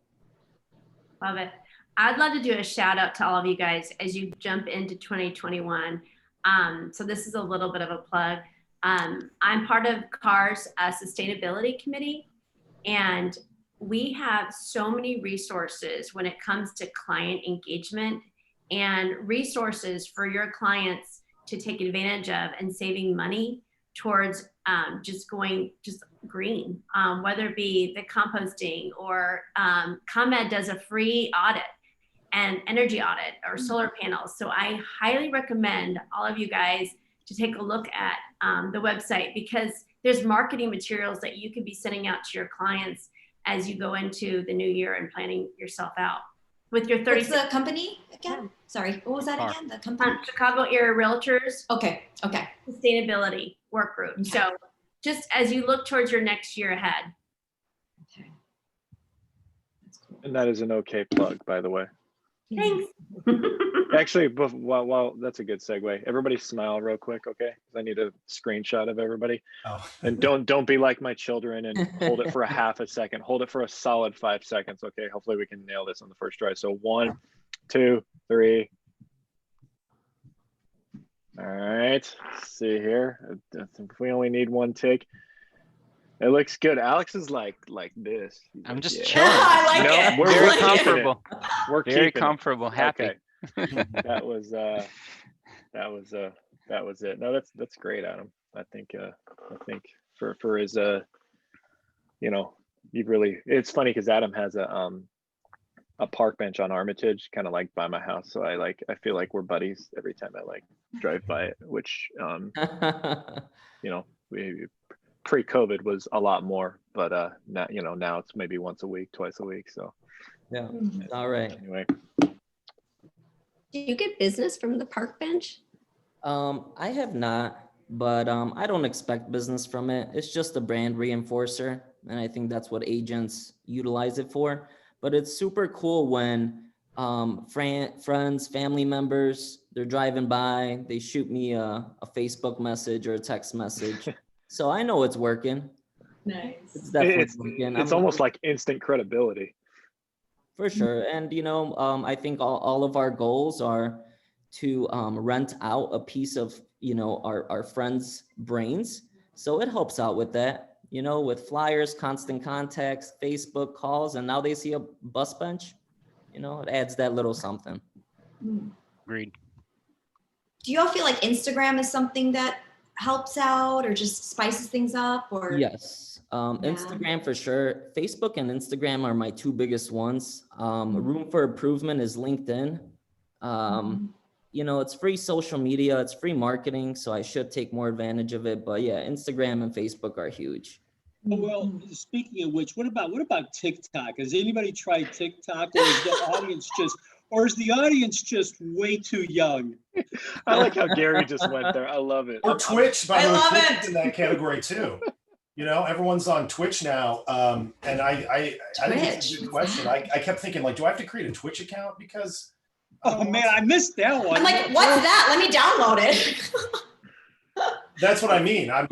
Love it. I'd love to do a shout out to all of you guys as you jump into 2021. So this is a little bit of a plug. I'm part of CAR's sustainability committee, and we have so many resources when it comes to client engagement and resources for your clients to take advantage of and saving money towards just going green, whether it be the composting or ComEd does a free audit and energy audit or solar panels. So I highly recommend all of you guys to take a look at the website, because there's marketing materials that you can be sending out to your clients as you go into the new year and planning yourself out. With your 30. What's the company again? Sorry, what was that again? The company? Chicago Area Realtors. Okay. Sustainability Work Group. Okay. So just as you look towards your next year ahead. Okay. That's cool. And that is an okay plug, by the way. Thanks. Actually, well, that's a good segue. Everybody smile real quick, okay? 'Cause I need a screenshot of everybody. Oh. And don't be like my children and hold it for a half a second. Hold it for a solid 5 seconds, okay? Hopefully we can nail this on the first try. So 1, 2, 3. All right, let's see here. We only need 1 take. It looks good. Alex is like this. I'm just Yeah. chilling. I like No, it. we're Very keeping it. comfortable. We're Very keeping it. comfortable. Happy. Okay. that was it. No, that's great, Adam. I think for his you know, you've really, it's funny because Adam has a park bench on Armitage, kind of like by my house. So I feel like we're buddies every time I like drive by it, which you know, we pre-COVID was a lot more, but now, you know, now it's maybe once a week, twice a week. So Yeah, all right. anyway. Do you get business from the park bench? I have not, but I don't expect business from it. It's just a brand reinforcer, and I think that's what agents utilize it for. But it's super cool when friends, family members, they're driving by, they shoot me a Facebook message or a text message. So I know it's working. Nice. It's definitely working. It's almost like instant credibility. For sure. And, you know, I think all of our goals are to rent out a piece of, you know, our friends' brains. So it helps out with that, you know, with flyers, constant contacts, Facebook calls, and now they see a bus bench, you know, it adds that little something. Agreed. Do you all feel like Instagram is something that helps out or just spices things up? Or Yes. Instagram for sure. Facebook and Instagram are my 2 biggest ones. Room for improvement is LinkedIn. You know, it's free social media, it's free marketing, so I should take more advantage of it. But yeah, Instagram and Facebook are huge. Well, speaking of which, what about TikTok? Has anybody tried TikTok, or is the audience just way too young? I like how Gary just went there. I love it. Or Twitch, by I the way, love Twitch it. is in that category too. You know, everyone's on Twitch now, and I think it's a good question. I kept thinking, like, do I have to create a Twitch account? Because Oh man, I missed that one. I'm like, what's that? Let me download it. that's what I mean. I'm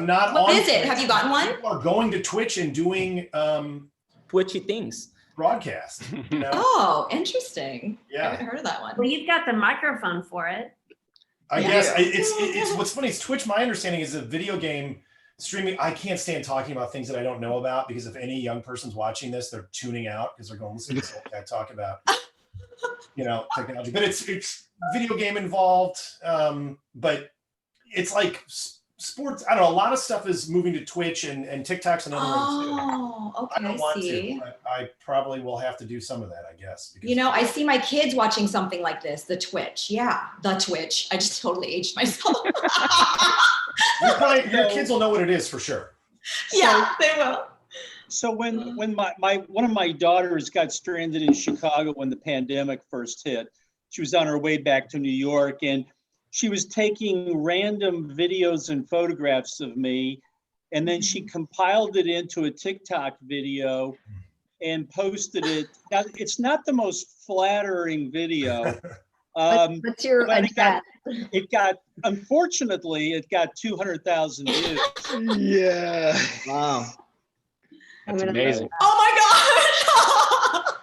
not on. What is it? Have you gotten one? People are going to Twitch and doing Twitchy things. broadcast. You know? Oh, interesting. I Yeah. haven't heard of that one. Well, you've got the microphone for it. I Yeah. guess it's what's funny is Twitch. My understanding is a video game streaming. I can't stand talking about things that I don't know about, because if any young person's watching this, they're tuning out because they're going, listen to this old guy talk about, you know, technology. But it's video game involved, but it's like sports, I don't know, a lot of stuff is moving to Twitch and TikTok's another one too. Oh, okay. I don't want see. to, but I probably will have to do some of that, I guess. Because You know, I see my kids watching something like this, the Twitch. Yeah, the Twitch. I just totally aged myself. your kids will know what it is for sure. Yeah, they will. So when one of my daughters got stranded in Chicago when the pandemic first hit, she was on her way back to New York, and she was taking random videos and photographs of me, and then she compiled it into a TikTok video and posted it. Now, it's not the most flattering video. What's your address? Unfortunately, it got 200,000 views. Yeah. Wow. That's amazing. Oh my gosh.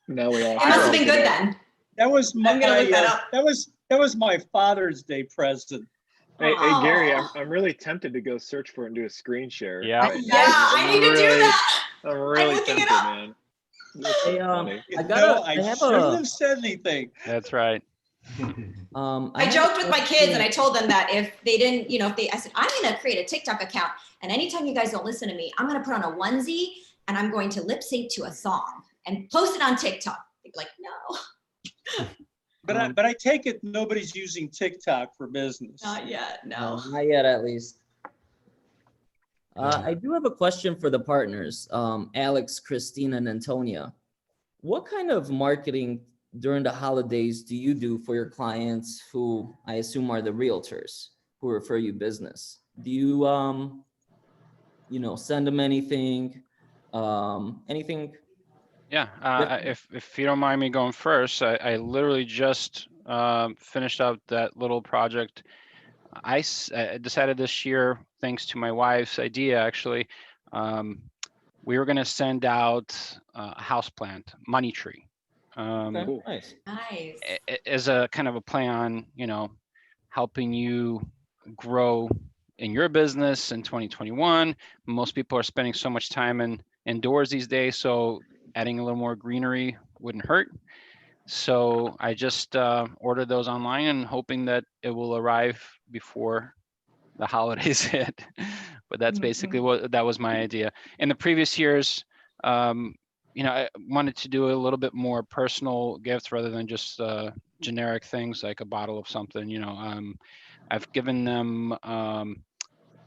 Now we all. It must have been good then. That was my I'm gonna look that up. that was my Father's Day present. Hey, Gary, I'm really tempted to go search for it and do a screen share. Yeah. Yeah, I need to do that. I'm really looking it tempted, up. man. This is Hey, funny. I shouldn't have said anything. That's right. I joked with my kids and I told them that if they didn't, I said, I'm going to create a TikTok account. And anytime you guys don't listen to me, I'm going to put on a onesie and I'm going to lip sync to a song and post it on TikTok. They'd be like, no. But I take it nobody's using TikTok for business. Not yet. No. Not yet, at least. I do have a question for the partners, Alex, Christina, and Antonia. What kind of marketing during the holidays do you do for your clients who I assume are the realtors who refer you business? Do you, send them anything? Anything? Yeah, if you don't mind me going first, I literally just finished out that little project. I decided this year, thanks to my wife's idea, actually, we were going to send out a houseplant, money tree, Okay, nice. Nice. as a kind of a play on, helping you grow in your business in 2021. Most people are spending so much time indoors these days, so adding a little more greenery wouldn't hurt. So I just ordered those online and hoping that it will arrive before the holidays hit. But that's basically that was my idea. In the previous years, I wanted to do a little bit more personal gifts rather than just generic things like a bottle of something. I've given them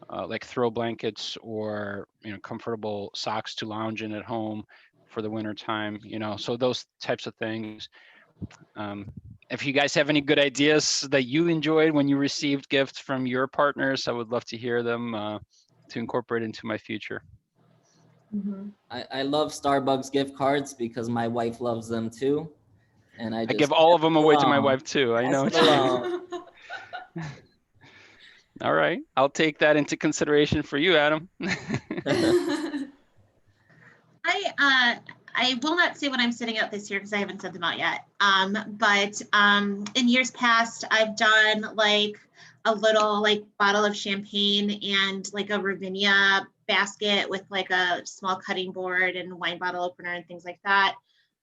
like throw blankets or comfortable socks to lounge in at home for the winter time, so those types of things. If you guys have any good ideas that you enjoyed when you received gifts from your partners, I would love to hear them to incorporate into my future. Mm-hmm. I love Starbucks gift cards because my wife loves them too. And I give all of them away to my wife too. I know. All right. I'll take that into consideration for you, Adam. I will not say what I'm sending out this year because I haven't sent them out yet. But in years past, I've done like a little bottle of champagne and like a Ravinia basket with like a small cutting board and wine bottle opener and things like that.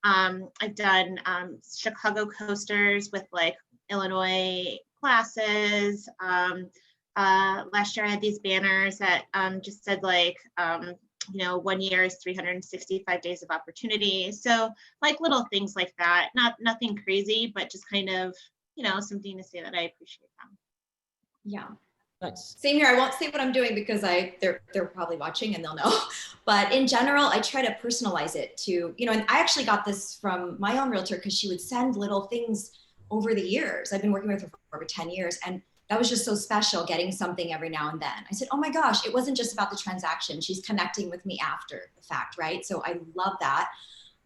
I've done Chicago coasters with like Illinois glasses. Last year I had these banners that just said like, 1 year is 365 days of opportunity. So like little things like that, nothing crazy, but just kind of, something to say that I appreciate them. Yeah. Nice. Same here. I won't say what I'm doing because they're probably watching and they'll know. But in general, I try to personalize it to, and I actually got this from my own realtor because she would send little things over the years. I've been working with her for over 10 years. And that was just so special getting something every now and then. I said, oh my gosh, it wasn't just about the transaction. She's connecting with me after the fact, right? So I love that.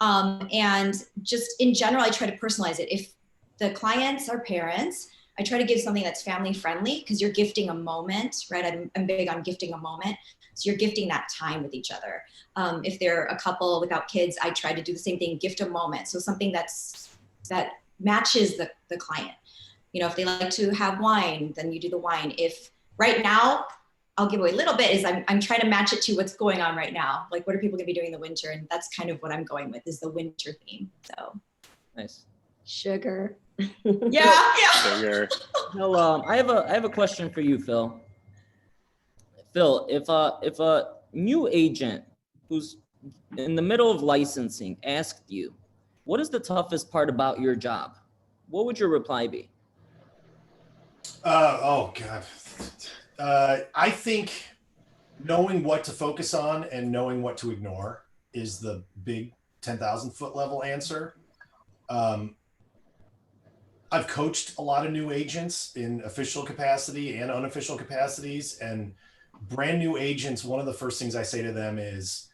And just in general, I try to personalize it. If the clients are parents, I try to give something that's family friendly because you're gifting a moment, right? I'm big on gifting a moment. So you're gifting that time with each other. If they're a couple without kids, I try to do the same thing, gift a moment. So something that matches the client. If they like to have wine, then you do the wine. If right now, I'll give away a little bit is I'm trying to match it to what's going on right now. Like what are people gonna be doing in the winter? And that's kind of what I'm going with is the winter theme. So Nice. Sugar. yeah. Sugar. Well, I have a question for you, Phil. Phil, if a new agent who's in the middle of licensing asked you, what is the toughest part about your job? What would your reply be? Oh God. I think knowing what to focus on and knowing what to ignore is the big 10,000 foot level answer. I've coached a lot of new agents in official capacity and unofficial capacities, and brand new agents, one of the first things I say to them is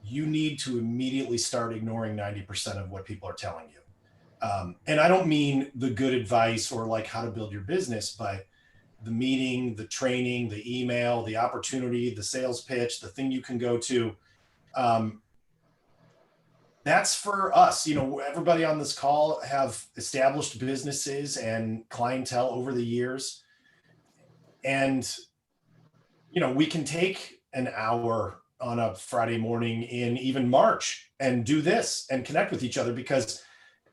you need to immediately start ignoring 90% of what people are telling you. And I don't mean the good advice or like how to build your business, but the meeting, the training, the email, the opportunity, the sales pitch, the thing you can go to. That's for us. You know, everybody on this call have established businesses and clientele over the years. And, you know, we can take an hour on a Friday morning in even March and do this and connect with each other because,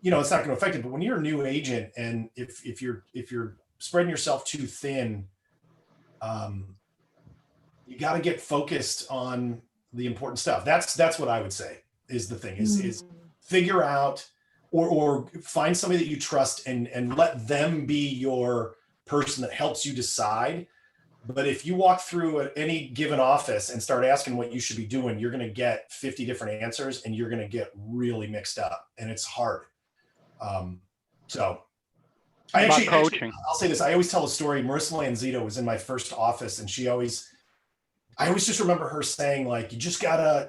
you know, it's not going to affect it. But when you're a new agent and if you're spreading yourself too thin, you got to get focused on the important stuff. That's what I would say is the thing is figure out or find somebody that you trust and let them be your person that helps you decide. But if you walk through any given office and start asking what you should be doing, you're going to get 50 different answers and you're going to get really mixed up and it's hard. So I actually, I'll say this. I always tell a story. Marissa Lanzito was in my first office and I always just remember her saying like, you just gotta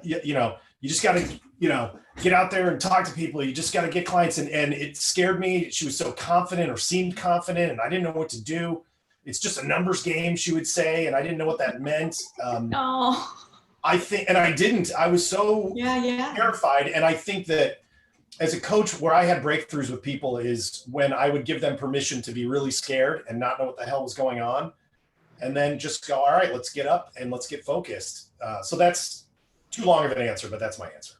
get out there and talk to people. You just got to get clients. And it scared me. She was so confident or seemed confident and I didn't know what to do. It's just a numbers game, she would say. And I didn't know what that meant. I think, and I didn't, I was so terrified. And I think that as a coach, where I had breakthroughs with people is when I would give them permission to be really scared and not know what the hell was going on. And then just go, all right, let's get up and let's get focused. So that's too long of an answer, but that's my answer.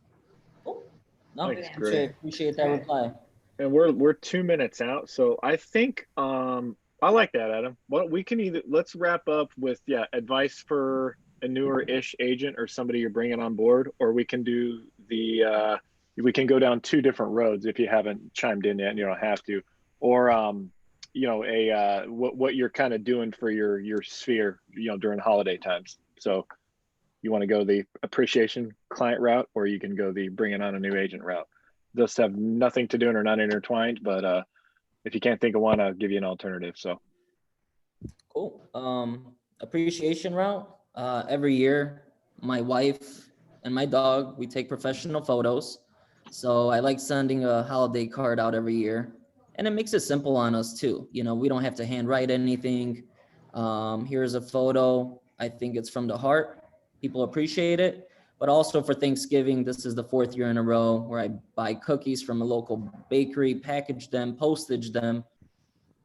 No, appreciate that reply. And we're 2 minutes out. So I think I like that, Adam. Well, we can let's wrap up with advice for a newer-ish agent or somebody you're bringing on board, or we can do we can go down 2 different roads if you haven't chimed in yet and you don't have to, or what you're kind of doing for your sphere, during holiday times. So you want to go the appreciation client route, or you can go the bringing on a new agent route. Those have nothing to do and are not intertwined, but if you can't think of one, I'll give you an alternative. So cool. Appreciation route. Every year, my wife and my dog, we take professional photos. So I like sending a holiday card out every year, and it makes it simple on us too. We don't have to handwrite anything. Here's a photo. I think it's from the heart. People appreciate it. But also for Thanksgiving, this is the 4th year in a row where I buy cookies from a local bakery, package them, postage them,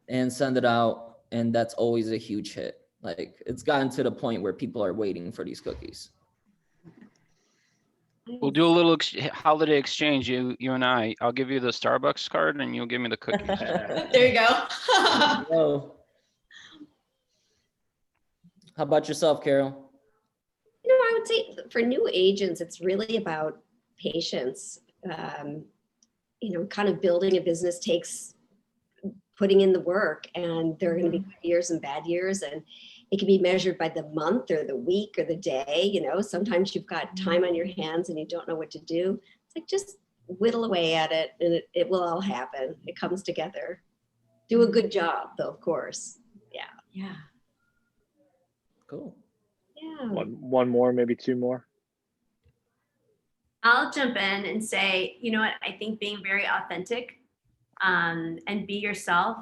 and send it out. And that's always a huge hit. Like, it's gotten to the point where people are waiting for these cookies. We'll do a little holiday exchange, you and I. I'll give you the Starbucks card and you'll give me the cookies. There you go. How about yourself, Caryl? I would say for new agents, it's really about patience. Kind of building a business takes putting in the work, and there are going to be good years and bad years, and it can be measured by the month or the week or the day. Sometimes you've got time on your hands and you don't know what to do. It's like, just whittle away at it and it will all happen. It comes together. Do a good job though, of course. Yeah. Cool. Yeah. One more, maybe 2 more. I'll jump in and say, you know what, I think being very authentic and be yourself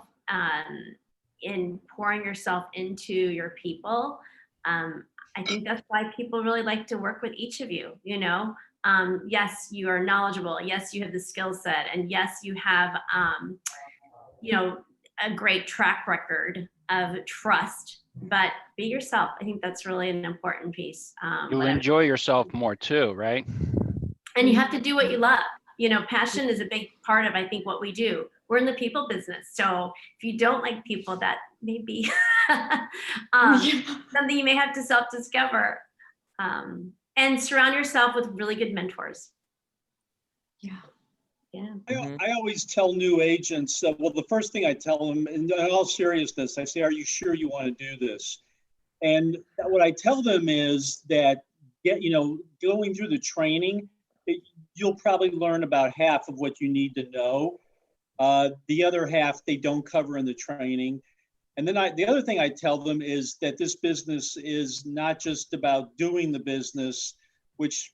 in pouring yourself into your people. I think that's why people really like to work with each of you. Yes, you are knowledgeable. Yes, you have the skill set. And yes, you have, a great track record of trust, but be yourself. I think that's really an important piece. You'll enjoy yourself more too, right? And you have to do what you love. Passion is a big part of, I think, what we do. We're in the people business. So if you don't like people, that may be Something you may have to self-discover. And surround yourself with really good mentors. Yeah. Yeah. I always tell new agents, well, the first thing I tell them, in all seriousness, I say, are you sure you want to do this? And what I tell them is that, going through the training, you'll probably learn about half of what you need to know. The other half they don't cover in the training. And then the other thing I tell them is that this business is not just about doing the business, which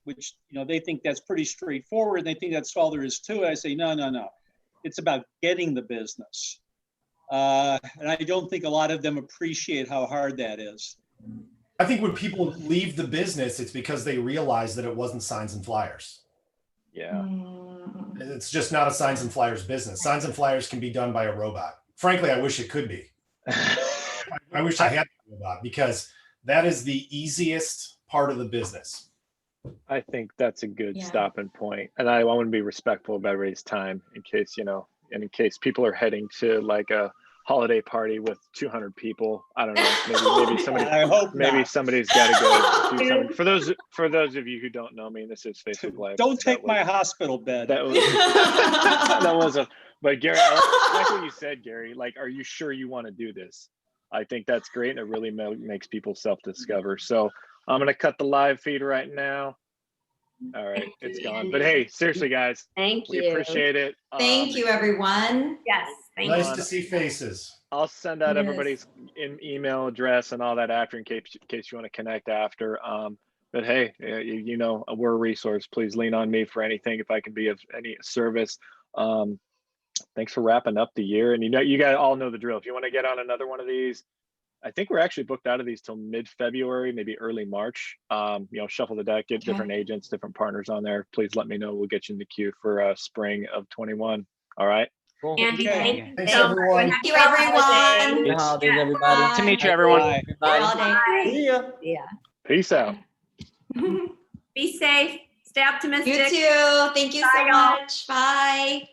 they think that's pretty straightforward. They think that's all there is to it. I say, no. It's about getting the business. And I don't think a lot of them appreciate how hard that is. I think when people leave the business, it's because they realize that it wasn't signs and flyers. Yeah. It's just not a signs and flyers business. Signs and flyers can be done by a robot. Frankly, I wish it could be. I wish I had a robot, because that is the easiest part of the business. I think that's a good stopping point. And I want to be respectful of everybody's time in case people are heading to like a holiday party with 200 people. I don't know. Maybe somebody. I hope somebody's got to go do something. For those of you who don't know me, this is Facebook Live. Don't take my hospital bed. That was But Gary, I like what you said, Gary. Like, are you sure you want to do this? I think that's great, and it really makes people self-discover. So I'm gonna cut the live feed right now. All right, it's gone. But hey, seriously, guys, Thank you. we appreciate it. Thank you, everyone. Yes. Thank Nice you. to see faces. I'll send out Yes. everybody's email address and all that after, in case you want to connect after. But hey, we're a resource. Please lean on me for anything if I can be of any service. Thanks for wrapping up the year. And you guys all know the drill. If you want to get on another one of these, I think we're actually booked out of these till mid-February, maybe early March. Shuffle the deck, get different agents, different partners on there. Please let me know. We'll get you in the queue for spring of 21. All right. Cool. Andy, thank you. Thanks, so everyone. much. Thank you, everyone. Happy holidays, everybody. Bye. To meet you, everyone. Bye. Everybody. See ya. Yeah. Peace out. Be safe. Stay optimistic. You too. Thank you Bye, so y'all. much. Bye.